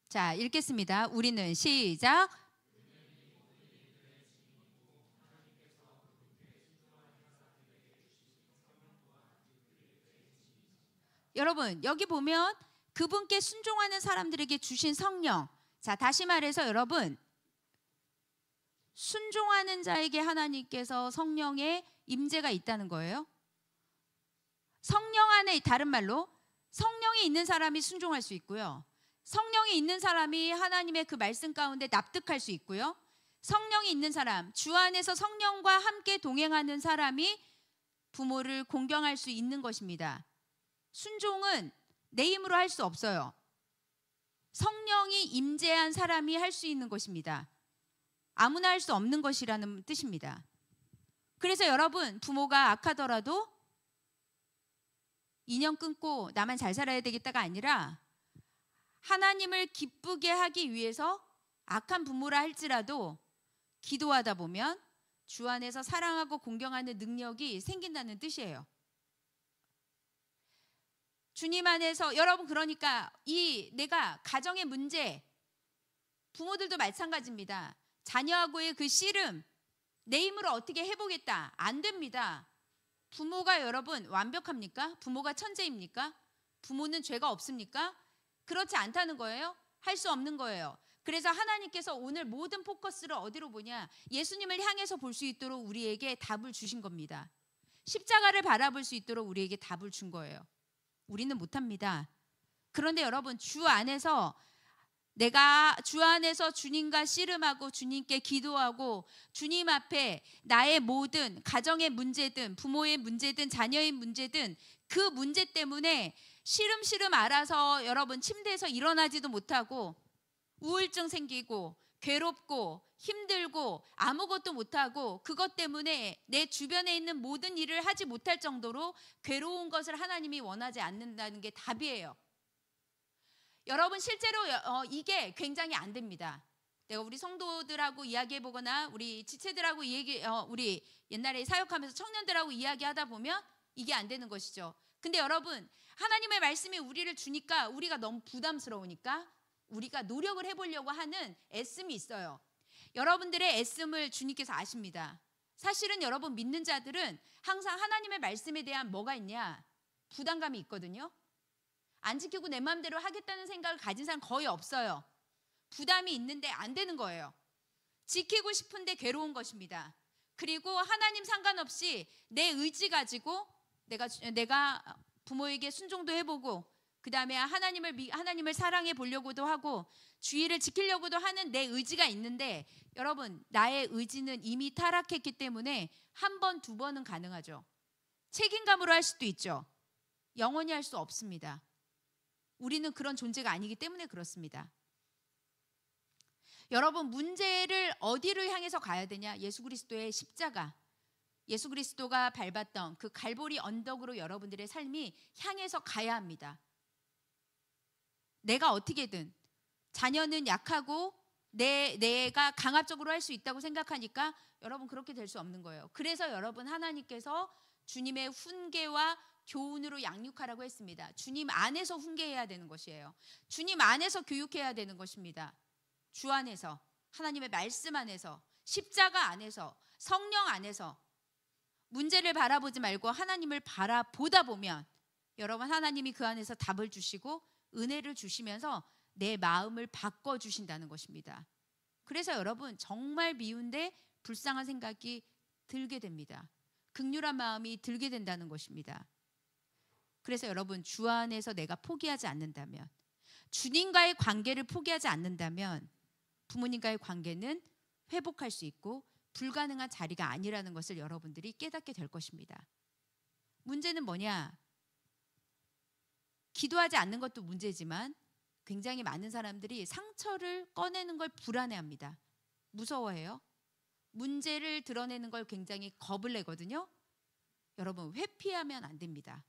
자, 읽겠습니다. 우리는 시작. 여러분, 여기 보면 그분께 순종하는 사람들에게 주신 성령. 자, 다시 말해서 여러분, 순종하는 자에게 하나님께서 성령의 임재가 있다는 거예요. 성령 안에, 다른 말로 성령이 있는 사람이 순종할 수 있고요, 성령이 있는 사람이 하나님의 그 말씀 가운데 납득할 수 있고요, 성령이 있는 사람, 주 안에서 성령과 함께 동행하는 사람이 부모를 공경할 수 있는 것입니다. 순종은 내 힘으로 할 수 없어요. 성령이 임재한 사람이 할 수 있는 것입니다. 아무나 할 수 없는 것이라는 뜻입니다. 그래서 여러분, 부모가 악하더라도 인연 끊고 나만 잘 살아야 되겠다가 아니라, 하나님을 기쁘게 하기 위해서 악한 부모라 할지라도 기도하다 보면 주 안에서 사랑하고 공경하는 능력이 생긴다는 뜻이에요. 주님 안에서, 여러분, 그러니까 내가 가정의 문제, 부모들도 마찬가지입니다. 자녀하고의 그 씨름, 내 힘으로 어떻게 해보겠다, 안 됩니다. 부모가 여러분 완벽합니까? 부모가 천재입니까? 부모는 죄가 없습니까? 그렇지 않다는 거예요. 할 수 없는 거예요. 그래서 하나님께서 오늘 모든 포커스를 어디로 보냐? 예수님을 향해서 볼 수 있도록 우리에게 답을 주신 겁니다. 십자가를 바라볼 수 있도록 우리에게 답을 준 거예요. 우리는 못합니다. 그런데 여러분, 주 안에서 내가 주 안에서 주님과 씨름하고 주님께 기도하고 주님 앞에 나의 모든 가정의 문제든 부모의 문제든 자녀의 문제든 그 문제 때문에 시름시름 알아서 여러분 침대에서 일어나지도 못하고 우울증 생기고 괴롭고 힘들고 아무것도 못하고 그것 때문에 내 주변에 있는 모든 일을 하지 못할 정도로 괴로운 것을 하나님이 원하지 않는다는 게 답이에요. 여러분 실제로 이게 굉장히 안 됩니다. 내가 우리 성도들하고 이야기해보거나 우리 지체들하고 우리 옛날에 사역하면서 청년들하고 이야기하다 보면 이게 안 되는 것이죠. 근데 여러분 하나님의 말씀이 우리를 주니까 우리가 너무 부담스러우니까 우리가 노력을 해보려고 하는 애씀이 있어요. 여러분들의 애씀을 주님께서 아십니다. 사실은 여러분 믿는 자들은 항상 하나님의 말씀에 대한 뭐가 있냐? 부담감이 있거든요. 안 지키고 내 마음대로 하겠다는 생각을 가진 사람 거의 없어요. 부담이 있는데 안 되는 거예요. 지키고 싶은데 괴로운 것입니다. 그리고 하나님 상관없이 내 의지 가지고 내가 부모에게 순종도 해보고 그 다음에 하나님을 사랑해 보려고도 하고 주의를 지키려고도 하는 내 의지가 있는데 여러분 나의 의지는 이미 타락했기 때문에 한 번, 두 번은 가능하죠. 책임감으로 할 수도 있죠. 영원히 할 수 없습니다. 우리는 그런 존재가 아니기 때문에 그렇습니다. 여러분 문제를 어디를 향해서 가야 되냐? 예수 그리스도의 십자가, 예수 그리스도가 밟았던 그 갈보리 언덕으로 여러분들의 삶이 향해서 가야 합니다. 내가 어떻게든 자녀는 약하고 내가 강압적으로 할 수 있다고 생각하니까 여러분 그렇게 될 수 없는 거예요. 그래서 여러분 하나님께서 주님의 훈계와 교훈으로 양육하라고 했습니다. 주님 안에서 훈계해야 되는 것이에요. 주님 안에서 교육해야 되는 것입니다. 주 안에서, 하나님의 말씀 안에서, 십자가 안에서, 성령 안에서 문제를 바라보지 말고 하나님을 바라보다 보면 여러분 하나님이 그 안에서 답을 주시고 은혜를 주시면서 내 마음을 바꿔주신다는 것입니다. 그래서 여러분 정말 미운데 불쌍한 생각이 들게 됩니다. 긍휼한 마음이 들게 된다는 것입니다. 그래서 여러분 주 안에서 내가 포기하지 않는다면, 주님과의 관계를 포기하지 않는다면 부모님과의 관계는 회복할 수 있고 불가능한 자리가 아니라는 것을 여러분들이 깨닫게 될 것입니다. 문제는 뭐냐? 기도하지 않는 것도 문제지만 굉장히 많은 사람들이 상처를 꺼내는 걸 불안해합니다. 무서워해요. 문제를 드러내는 걸 굉장히 겁을 내거든요. 여러분 회피하면 안 됩니다.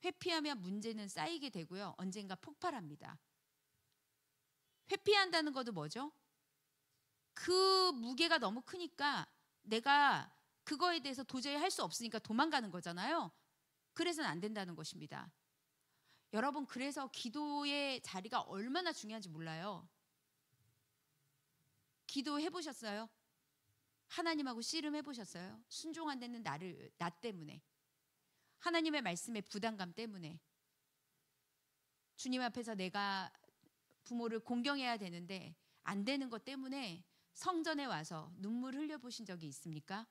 회피하면 문제는 쌓이게 되고요. 언젠가 폭발합니다. 회피한다는 것도 뭐죠? 그 무게가 너무 크니까 내가 그거에 대해서 도저히 할 수 없으니까 도망가는 거잖아요. 그래서는 안 된다는 것입니다. 여러분 그래서 기도의 자리가 얼마나 중요한지 몰라요. 기도해 보셨어요? 하나님하고 씨름해 보셨어요? 순종 안 되는 나 때문에, 하나님의 말씀의 부담감 때문에, 주님 앞에서 내가 부모를 공경해야 되는데 안 되는 것 때문에 성전에 와서 눈물 흘려보신 적이 있습니까?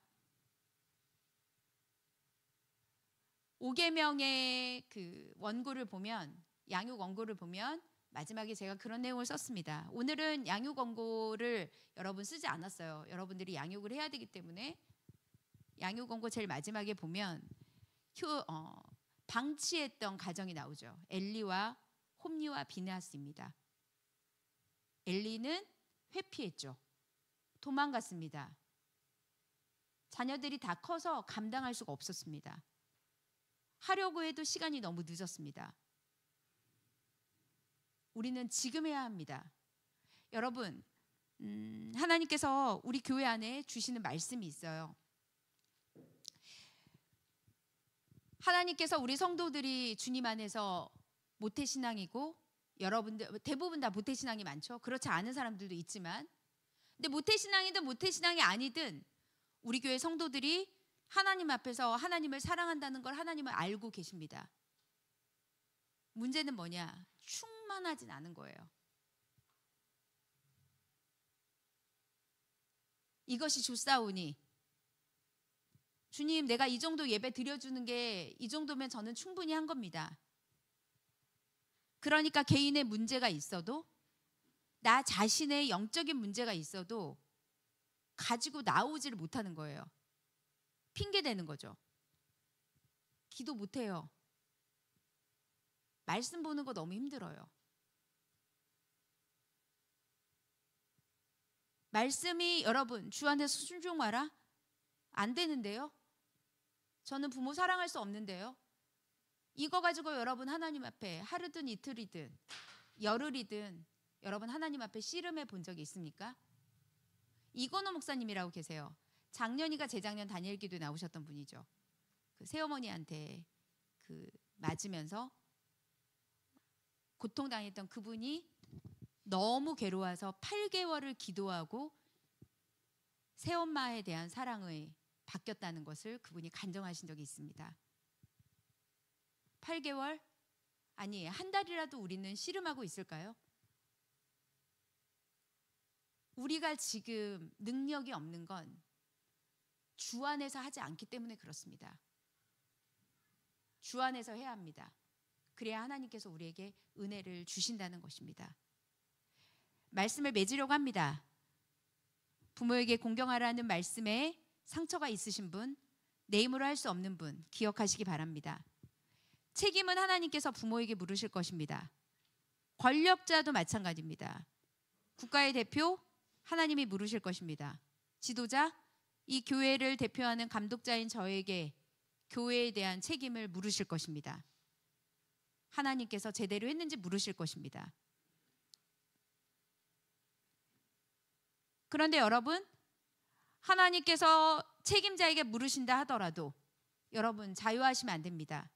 5계명의 그 원고를 보면, 양육 원고를 보면 마지막에 제가 그런 내용을 썼습니다. 오늘은 양육 원고를 여러분 쓰지 않았어요. 여러분들이 양육을 해야 되기 때문에. 양육 원고 제일 마지막에 보면 방치했던 가정이 나오죠. 엘리와 홈리와 비느하스입니다. 엘리는 회피했죠. 도망갔습니다. 자녀들이 다 커서 감당할 수가 없었습니다. 하려고 해도 시간이 너무 늦었습니다. 우리는 지금 해야 합니다. 여러분, 하나님께서 우리 교회 안에 주시는 말씀이 있어요. 하나님께서 우리 성도들이 주님 안에서 모태신앙이고, 여러분들 대부분 다 모태신앙이 많죠. 그렇지 않은 사람들도 있지만, 근데 모태신앙이든 모태신앙이 아니든 우리 교회 성도들이 하나님 앞에서 하나님을 사랑한다는 걸 하나님은 알고 계십니다. 문제는 뭐냐? 충만하진 않은 거예요. 이것이 좋사오니, 주님 내가 이 정도 예배 드려주는 게 이 정도면 저는 충분히 한 겁니다. 그러니까 개인의 문제가 있어도, 나 자신의 영적인 문제가 있어도 가지고 나오지를 못하는 거예요. 핑계 대는 거죠. 기도 못해요. 말씀 보는 거 너무 힘들어요. 말씀이 여러분 주 안에서 순종하라? 안 되는데요. 저는 부모 사랑할 수 없는데요. 이거 가지고 여러분 하나님 앞에 하루든 이틀이든 열흘이든 여러분 하나님 앞에 씨름해 본 적이 있습니까? 이건호 목사님이라고 계세요. 작년이가 재작년 다니엘 기도에 나오셨던 분이죠. 그 새어머니한테 그 맞으면서 고통당했던 그분이 너무 괴로워서 8개월을 기도하고 새엄마에 대한 사랑을 바뀌었다는 것을 그분이 간증하신 적이 있습니다. 8개월? 아니, 한 달이라도 우리는 씨름하고 있을까요? 우리가 지금 능력이 없는 건 주 안에서 하지 않기 때문에 그렇습니다. 주 안에서 해야 합니다. 그래야 하나님께서 우리에게 은혜를 주신다는 것입니다. 말씀을 맺으려고 합니다. 부모에게 공경하라는 말씀에 상처가 있으신 분, 내 힘으로 할 수 없는 분 기억하시기 바랍니다. 책임은 하나님께서 부모에게 물으실 것입니다. 권력자도 마찬가지입니다. 국가의 대표 하나님이 물으실 것입니다. 지도자, 이 교회를 대표하는 감독자인 저에게 교회에 대한 책임을 물으실 것입니다. 하나님께서 제대로 했는지 물으실 것입니다. 그런데 여러분, 하나님께서 책임자에게 물으신다 하더라도 여러분 자유하시면 안 됩니다.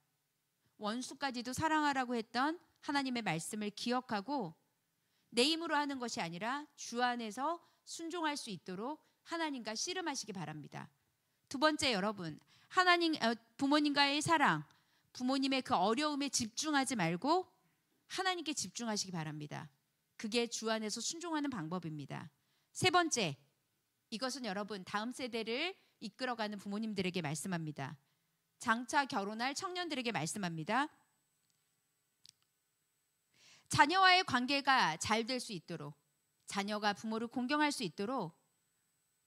원수까지도 사랑하라고 했던 하나님의 말씀을 기억하고 내 힘으로 하는 것이 아니라 주 안에서 순종할 수 있도록 하나님과 씨름하시기 바랍니다. 두 번째, 여러분, 부모님과의 사랑, 부모님의 그 어려움에 집중하지 말고 하나님께 집중하시기 바랍니다. 그게 주 안에서 순종하는 방법입니다. 세 번째, 이것은 여러분 다음 세대를 이끌어가는 부모님들에게 말씀합니다. 장차 결혼할 청년들에게 말씀합니다. 자녀와의 관계가 잘 될 수 있도록, 자녀가 부모를 공경할 수 있도록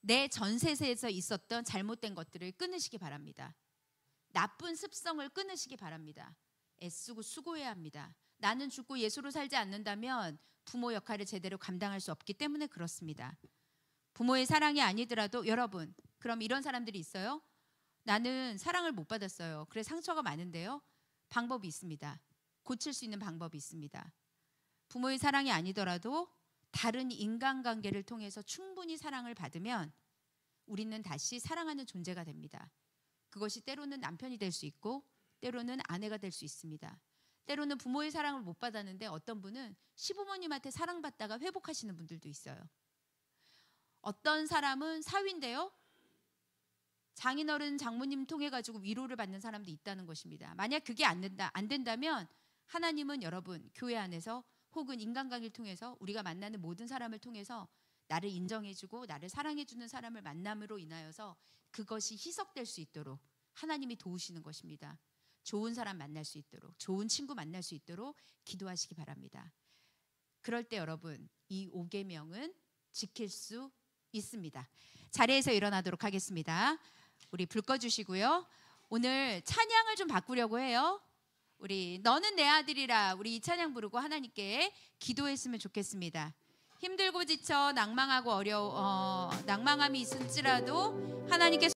내 전세에서 있었던 잘못된 것들을 끊으시기 바랍니다. 나쁜 습성을 끊으시기 바랍니다. 애쓰고 수고해야 합니다. 나는 죽고 예수로 살지 않는다면 부모 역할을 제대로 감당할 수 없기 때문에 그렇습니다. 부모의 사랑이 아니더라도 여러분, 그럼 이런 사람들이 있어요? 나는 사랑을 못 받았어요. 그래 상처가 많은데요. 방법이 있습니다. 고칠 수 있는 방법이 있습니다. 부모의 사랑이 아니더라도 다른 인간관계를 통해서 충분히 사랑을 받으면 우리는 다시 사랑하는 존재가 됩니다. 그것이 때로는 남편이 될 수 있고 때로는 아내가 될 수 있습니다. 때로는 부모의 사랑을 못 받았는데 어떤 분은 시부모님한테 사랑받다가 회복하시는 분들도 있어요. 어떤 사람은 사위인데요. 장인어른, 장모님 통해 가지고 위로를 받는 사람도 있다는 것입니다. 만약 그게 안 된다면 하나님은 여러분 교회 안에서 혹은 인간관계를 통해서 우리가 만나는 모든 사람을 통해서 나를 인정해주고 나를 사랑해주는 사람을 만남으로 인하여서 그것이 희석될 수 있도록 하나님이 도우시는 것입니다. 좋은 사람 만날 수 있도록, 좋은 친구 만날 수 있도록 기도하시기 바랍니다. 그럴 때 여러분 이 5계명은 지킬 수 있습니다. 자리에서 일어나도록 하겠습니다. 우리 불 꺼주시고요. 오늘 찬양을 좀 바꾸려고 해요. 우리 너는 내 아들이라 우리 이 찬양 부르고 하나님께 기도했으면 좋겠습니다. 힘들고 지쳐 낭망하고 낭망함이 있을지라도 하나님께